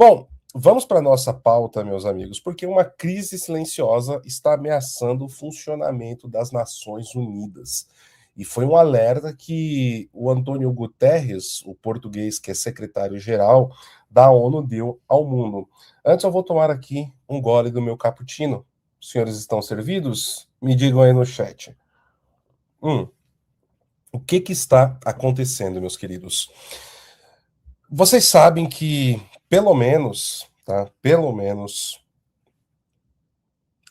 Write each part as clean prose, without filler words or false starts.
Bom, vamos para a nossa pauta, meus amigos, porque uma crise silenciosa está ameaçando o funcionamento das Nações Unidas. E foi um alerta que o Antônio Guterres, o português que é secretário-geral da ONU, deu ao mundo. Antes eu vou tomar aqui um gole do meu cappuccino. Os senhores estão servidos? Me digam aí no chat. O que está acontecendo, meus queridos? Vocês sabem que, pelo menos, tá? Pelo menos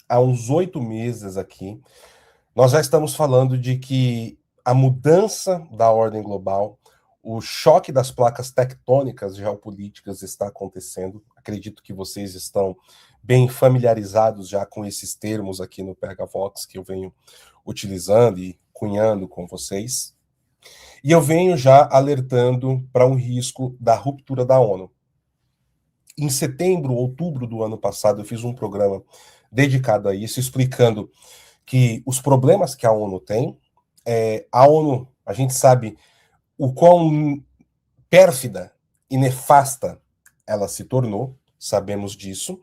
há uns 8 meses aqui, nós já estamos falando de que a mudança da ordem global, o choque das placas tectônicas geopolíticas está acontecendo. Acredito que vocês estão bem familiarizados já com esses termos aqui no PHVox que eu venho utilizando e cunhando com vocês. E eu venho já alertando para um risco da ruptura da ONU. Em setembro, outubro do ano passado, eu fiz um programa dedicado a isso, explicando que os problemas que a ONU tem, a ONU, a gente sabe o quão pérfida e nefasta ela se tornou, sabemos disso,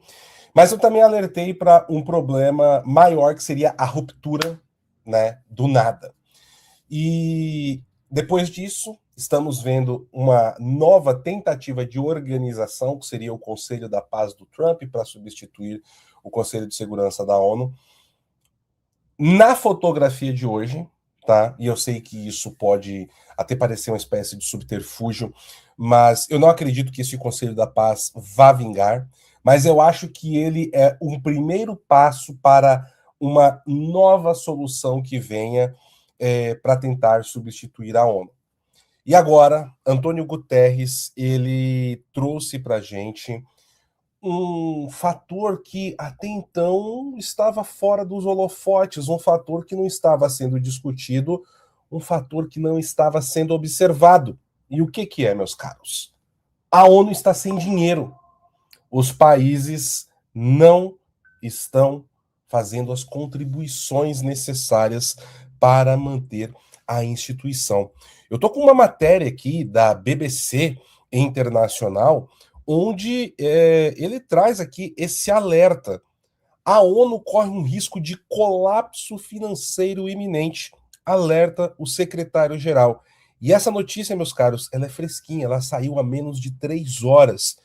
mas eu também alertei para um problema maior, que seria a ruptura, né, do nada. E depois disso, estamos vendo uma nova tentativa de organização, que seria o Conselho da Paz do Trump, para substituir o Conselho de Segurança da ONU. Na fotografia de hoje, tá? E eu sei que isso pode até parecer uma espécie de subterfúgio, mas eu não acredito que esse Conselho da Paz vá vingar, mas eu acho que ele é um primeiro passo para uma nova solução que venha para tentar substituir a ONU. E agora, Antônio Guterres, ele trouxe para a gente um fator que até então estava fora dos holofotes, um fator que não estava sendo discutido, um fator que não estava sendo observado. E o que é, meus caros? A ONU está sem dinheiro. Os países não estão fazendo as contribuições necessárias para manter a instituição. Eu estou com uma matéria aqui da BBC Internacional, onde ele traz aqui esse alerta. A ONU corre um risco de colapso financeiro iminente, alerta o secretário-geral. E essa notícia, meus caros, ela é fresquinha, ela saiu há menos de 3 horas.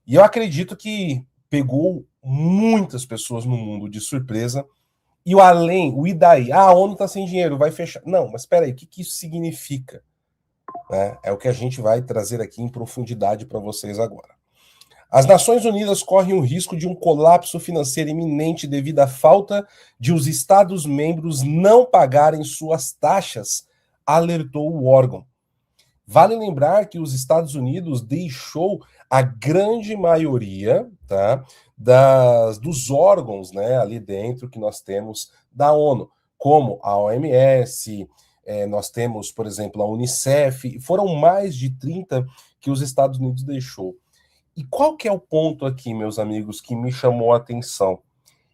E eu acredito que pegou muitas pessoas no mundo de surpresa. E o além, o e daí? A ONU está sem dinheiro, vai fechar. Não, mas espera aí, o que isso significa? É o que a gente vai trazer aqui em profundidade para vocês agora. As Nações Unidas correm o risco de um colapso financeiro iminente devido à falta de os Estados-membros não pagarem suas taxas, alertou o órgão. Vale lembrar que os Estados Unidos deixou a grande maioria, tá, dos órgãos, né, ali dentro que nós temos da ONU, como a OMS, nós temos, por exemplo, a Unicef, foram mais de 30 que os Estados Unidos deixou. E qual que é o ponto aqui, meus amigos, que me chamou a atenção?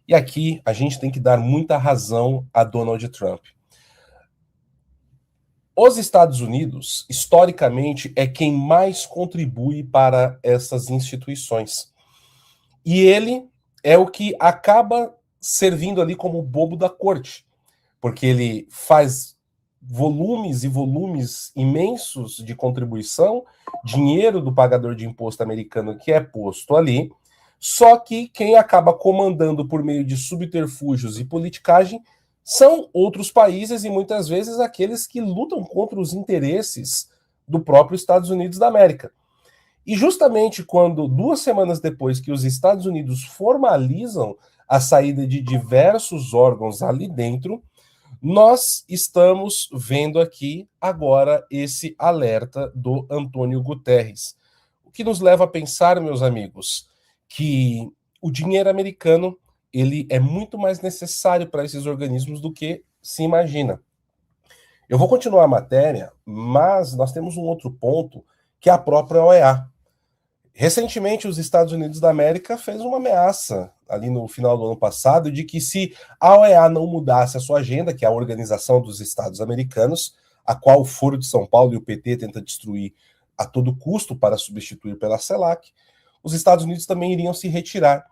E aqui a gente tem que dar muita razão a Donald Trump. Os Estados Unidos, historicamente, é quem mais contribui para essas instituições. E ele é o que acaba servindo ali como bobo da corte, porque ele faz volumes e volumes imensos de contribuição, dinheiro do pagador de imposto americano que é posto ali, só que quem acaba comandando por meio de subterfúgios e politicagem são outros países e muitas vezes aqueles que lutam contra os interesses do próprio Estados Unidos da América. E justamente quando, 2 semanas depois que os Estados Unidos formalizam a saída de diversos órgãos ali dentro, nós estamos vendo aqui agora esse alerta do Antônio Guterres. O que nos leva a pensar, meus amigos, que o dinheiro americano ele é muito mais necessário para esses organismos do que se imagina. Eu vou continuar a matéria, mas nós temos um outro ponto, que é a própria OEA. Recentemente, os Estados Unidos da América fez uma ameaça, ali no final do ano passado, de que se a OEA não mudasse a sua agenda, que é a Organização dos Estados Americanos, a qual o Foro de São Paulo e o PT tenta destruir a todo custo para substituir pela CELAC, os Estados Unidos também iriam se retirar.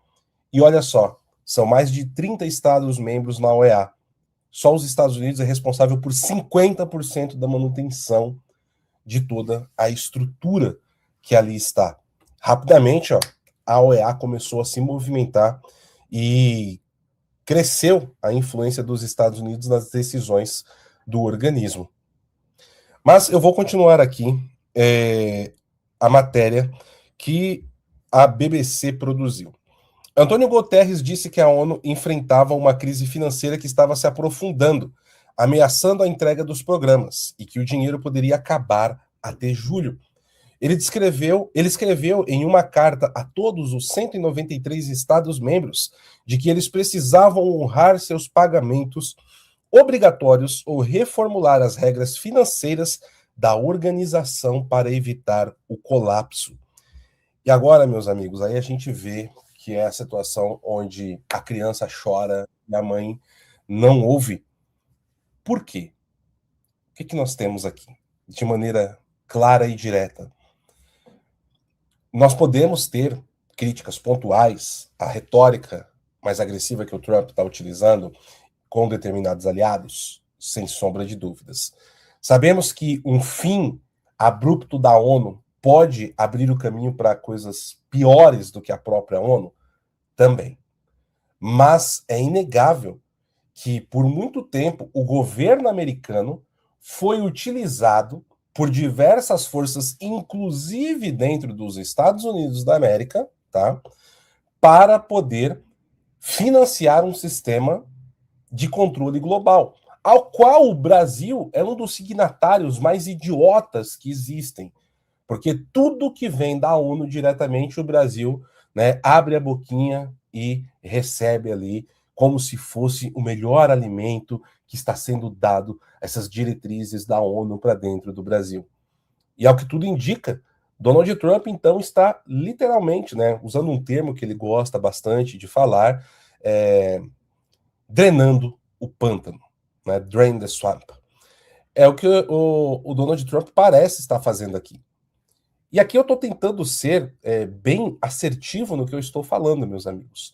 E olha só, são mais de 30 estados membros na OEA. Só os Estados Unidos é responsável por 50% da manutenção de toda a estrutura que ali está. Rapidamente, ó, a OEA começou a se movimentar e cresceu a influência dos Estados Unidos nas decisões do organismo. Mas eu vou continuar aqui a matéria que a BBC produziu. Antônio Guterres disse que a ONU enfrentava uma crise financeira que estava se aprofundando, ameaçando a entrega dos programas, e que o dinheiro poderia acabar até julho. Ele escreveu em uma carta a todos os 193 Estados-membros de que eles precisavam honrar seus pagamentos obrigatórios ou reformular as regras financeiras da organização para evitar o colapso. E agora, meus amigos, aí a gente vê que é a situação onde a criança chora e a mãe não ouve. Por quê? O que nós temos aqui? De maneira clara e direta. Nós podemos ter críticas pontuais à retórica mais agressiva que o Trump está utilizando com determinados aliados, sem sombra de dúvidas. Sabemos que um fim abrupto da ONU pode abrir o caminho para coisas piores do que a própria ONU? Também. Mas é inegável que, por muito tempo, o governo americano foi utilizado por diversas forças, inclusive dentro dos Estados Unidos da América, tá, para poder financiar um sistema de controle global, ao qual o Brasil é um dos signatários mais idiotas que existem, porque tudo que vem da ONU diretamente, o Brasil, né, abre a boquinha e recebe ali como se fosse o melhor alimento que está sendo dado, essas diretrizes da ONU para dentro do Brasil. E ao que tudo indica, Donald Trump, então, está literalmente, né, usando um termo que ele gosta bastante de falar, drenando o pântano, né, drain the swamp. É o que o Donald Trump parece estar fazendo aqui. E aqui eu estou tentando ser bem assertivo no que eu estou falando, meus amigos.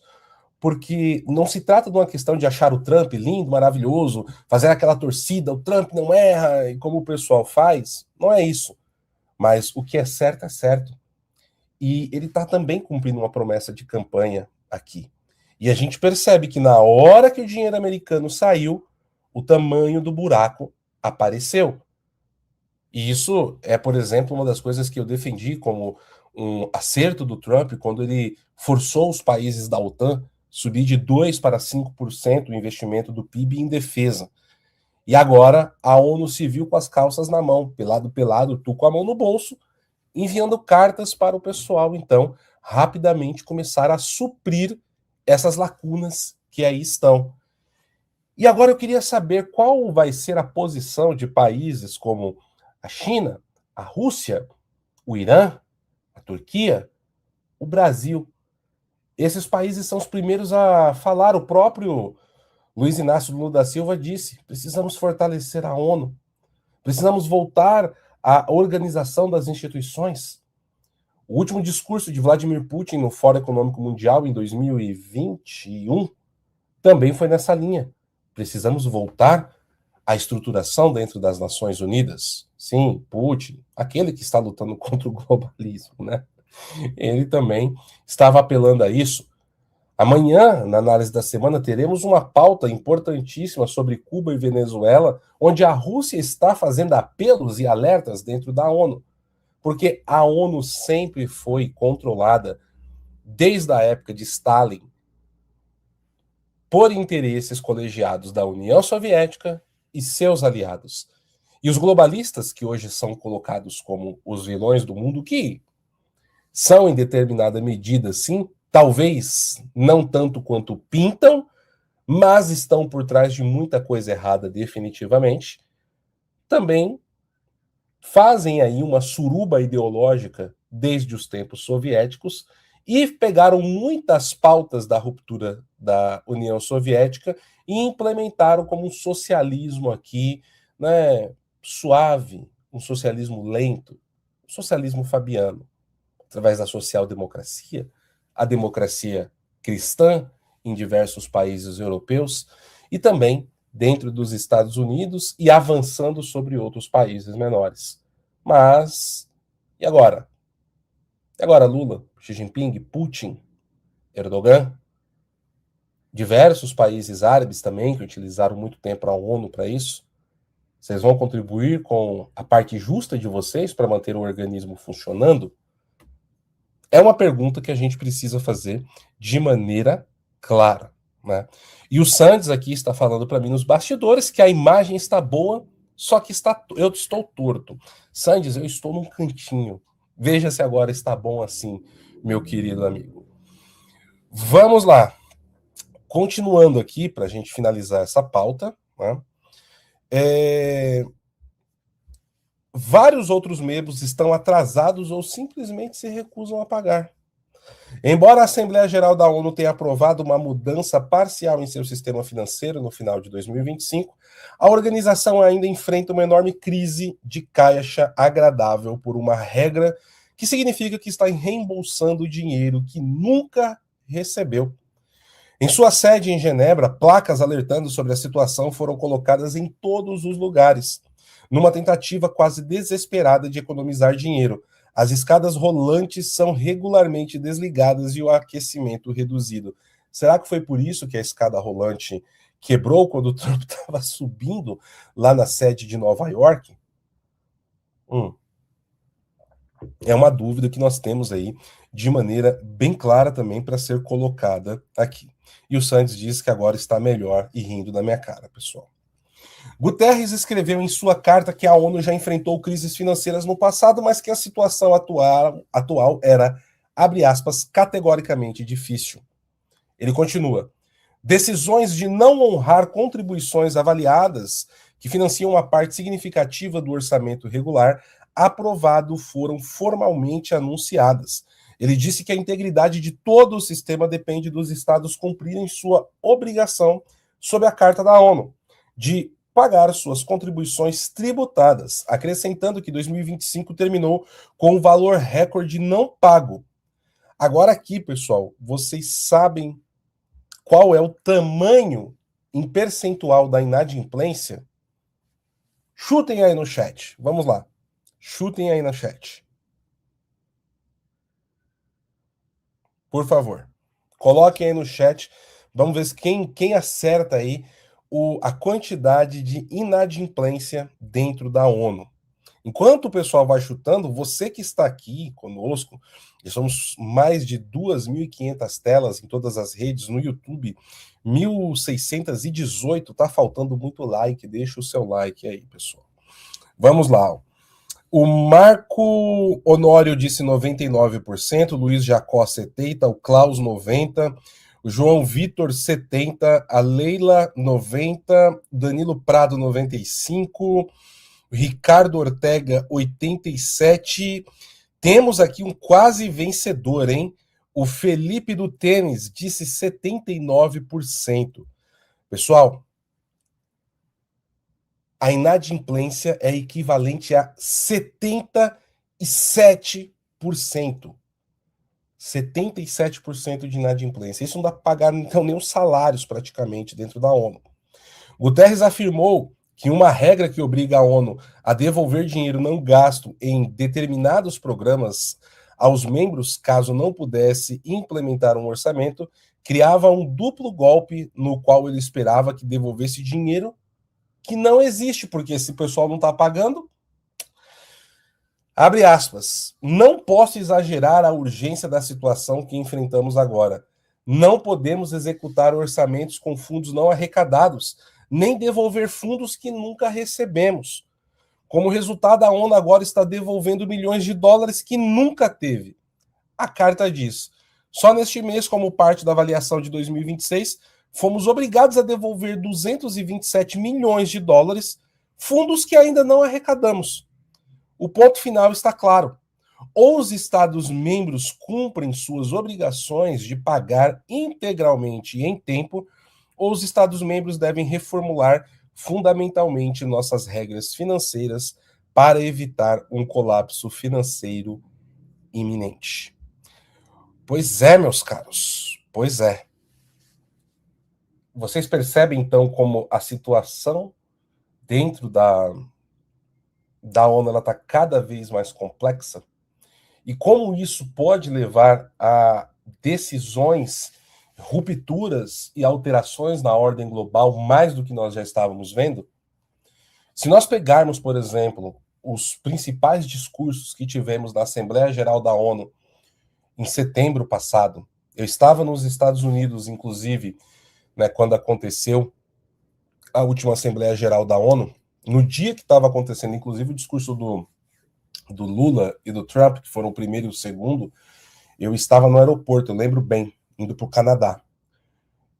Porque não se trata de uma questão de achar o Trump lindo, maravilhoso, fazer aquela torcida, o Trump não erra, e como o pessoal faz. Não é isso. Mas o que é certo é certo. E ele está também cumprindo uma promessa de campanha aqui. E a gente percebe que na hora que o dinheiro americano saiu, o tamanho do buraco apareceu. E isso é, por exemplo, uma das coisas que eu defendi como um acerto do Trump quando ele forçou os países da OTAN subir de 2% para 5% o investimento do PIB em defesa. E agora a ONU se viu com as calças na mão, pelado, tu com a mão no bolso, enviando cartas para o pessoal, então, rapidamente começar a suprir essas lacunas que aí estão. E agora eu queria saber qual vai ser a posição de países como a China, a Rússia, o Irã, a Turquia, o Brasil. Esses países são os primeiros a falar. O próprio Luiz Inácio Lula da Silva disse: precisamos fortalecer a ONU, precisamos voltar à organização das instituições. O último discurso de Vladimir Putin no Fórum Econômico Mundial em 2021 também foi nessa linha. Precisamos voltar à estruturação dentro das Nações Unidas. Sim, Putin, aquele que está lutando contra o globalismo, né? Ele também estava apelando a isso. Amanhã, na análise da semana, teremos uma pauta importantíssima sobre Cuba e Venezuela, onde a Rússia está fazendo apelos e alertas dentro da ONU. Porque a ONU sempre foi controlada, desde a época de Stalin, por interesses colegiados da União Soviética e seus aliados. E os globalistas, que hoje são colocados como os vilões do mundo, que são em determinada medida, sim, talvez não tanto quanto pintam, mas estão por trás de muita coisa errada definitivamente, também fazem aí uma suruba ideológica desde os tempos soviéticos e pegaram muitas pautas da ruptura da União Soviética e implementaram como um socialismo aqui, né, suave, um socialismo lento, um socialismo fabiano. através da social-democracia, a democracia cristã em diversos países europeus e também dentro dos Estados Unidos e avançando sobre outros países menores. Mas, e agora? E agora Lula, Xi Jinping, Putin, Erdogan? Diversos países árabes também, que utilizaram muito tempo a ONU para isso. Vocês vão contribuir com a parte justa de vocês para manter o organismo funcionando? É uma pergunta que a gente precisa fazer de maneira clara, né? E o Sandes aqui está falando para mim nos bastidores que a imagem está boa, só que eu estou torto. Sandes, eu estou num cantinho. Veja se agora está bom assim, meu querido amigo. Vamos lá. Continuando aqui, para a gente finalizar essa pauta, né? Vários outros membros estão atrasados ou simplesmente se recusam a pagar. Embora a Assembleia Geral da ONU tenha aprovado uma mudança parcial em seu sistema financeiro no final de 2025, a organização ainda enfrenta uma enorme crise de caixa agradável por uma regra que significa que está reembolsando dinheiro que nunca recebeu. Em sua sede em Genebra, placas alertando sobre a situação foram colocadas em todos os lugares, numa tentativa quase desesperada de economizar dinheiro. As escadas rolantes são regularmente desligadas e o aquecimento reduzido. Será que foi por isso que a escada rolante quebrou quando o Trump estava subindo lá na sede de Nova York? É uma dúvida que nós temos aí de maneira bem clara também para ser colocada aqui. E o Santos diz que agora está melhor e rindo da minha cara, pessoal. Guterres escreveu em sua carta que a ONU já enfrentou crises financeiras no passado, mas que a situação atual era, abre aspas, categoricamente difícil. Ele continua: decisões de não honrar contribuições avaliadas que financiam uma parte significativa do orçamento regular aprovado foram formalmente anunciadas. Ele disse que a integridade de todo o sistema depende dos estados cumprirem sua obrigação sob a Carta da ONU de pagar suas contribuições tributadas, acrescentando que 2025 terminou com um valor recorde não pago. Agora aqui, pessoal, vocês sabem qual é o tamanho em percentual da inadimplência? Chutem aí no chat. Vamos lá. Chutem aí no chat. Por favor. Coloquem aí no chat. Vamos ver quem acerta aí a quantidade de inadimplência dentro da ONU. Enquanto o pessoal vai chutando, você que está aqui conosco, e somos mais de 2.500 telas em todas as redes, no YouTube, 1.618, tá faltando muito like, deixa o seu like aí, pessoal. Vamos lá. O Marco Honório disse 99%, Luiz Jacó 70%, o Klaus 90%, o João Vitor 70%, a Leila 90%, Danilo Prado 95%, Ricardo Ortega 87%. Temos aqui um quase vencedor, hein? O Felipe do Tênis disse 79%. Pessoal, a inadimplência é equivalente a 77%. 77% de inadimplência. Isso não dá para pagar, então, nem os salários praticamente dentro da ONU. Guterres afirmou que uma regra que obriga a ONU a devolver dinheiro não gasto em determinados programas aos membros, caso não pudesse implementar um orçamento, criava um duplo golpe no qual ele esperava que devolvesse dinheiro que não existe, porque esse pessoal não está pagando. Abre aspas. Não posso exagerar a urgência da situação que enfrentamos agora. Não podemos executar orçamentos com fundos não arrecadados, nem devolver fundos que nunca recebemos. Como resultado, a ONU agora está devolvendo milhões de dólares que nunca teve. A carta diz: só neste mês, como parte da avaliação de 2026, fomos obrigados a devolver 227 milhões de dólares, fundos que ainda não arrecadamos. O ponto final está claro. Ou os Estados-membros cumprem suas obrigações de pagar integralmente e em tempo, ou os Estados-membros devem reformular fundamentalmente nossas regras financeiras para evitar um colapso financeiro iminente. Pois é, meus caros, pois é. Vocês percebem, então, como a situação dentro da ONU está cada vez mais complexa? E como isso pode levar a decisões, rupturas e alterações na ordem global, mais do que nós já estávamos vendo? Se nós pegarmos, por exemplo, os principais discursos que tivemos na Assembleia Geral da ONU em setembro passado, eu estava nos Estados Unidos, inclusive, né, quando aconteceu a última Assembleia Geral da ONU, no dia que estava acontecendo, inclusive o discurso do Lula e do Trump, que foram o primeiro e o segundo, eu estava no aeroporto, eu lembro bem, indo para o Canadá.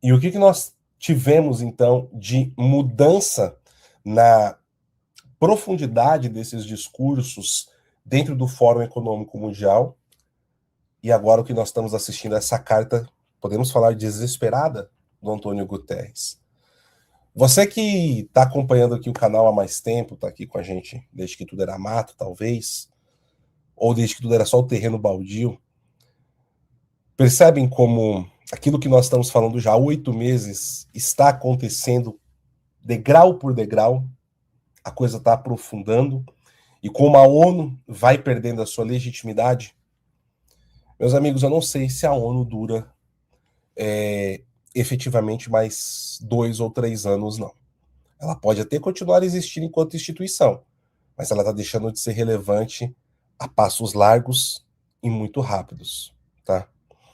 E o que nós tivemos, então, de mudança na profundidade desses discursos dentro do Fórum Econômico Mundial? E agora o que nós estamos assistindo é essa carta, podemos falar desesperada, do Antônio Guterres. Você que está acompanhando aqui o canal há mais tempo, está aqui com a gente desde que tudo era mato, talvez, ou desde que tudo era só o terreno baldio, percebem como aquilo que nós estamos falando já há 8 meses está acontecendo degrau por degrau, a coisa está aprofundando, e como a ONU vai perdendo a sua legitimidade? Meus amigos, eu não sei se a ONU dura efetivamente mais 2 ou 3 anos, não. Ela pode até continuar existindo enquanto instituição, mas ela está deixando de ser relevante a passos largos e muito rápidos, tá?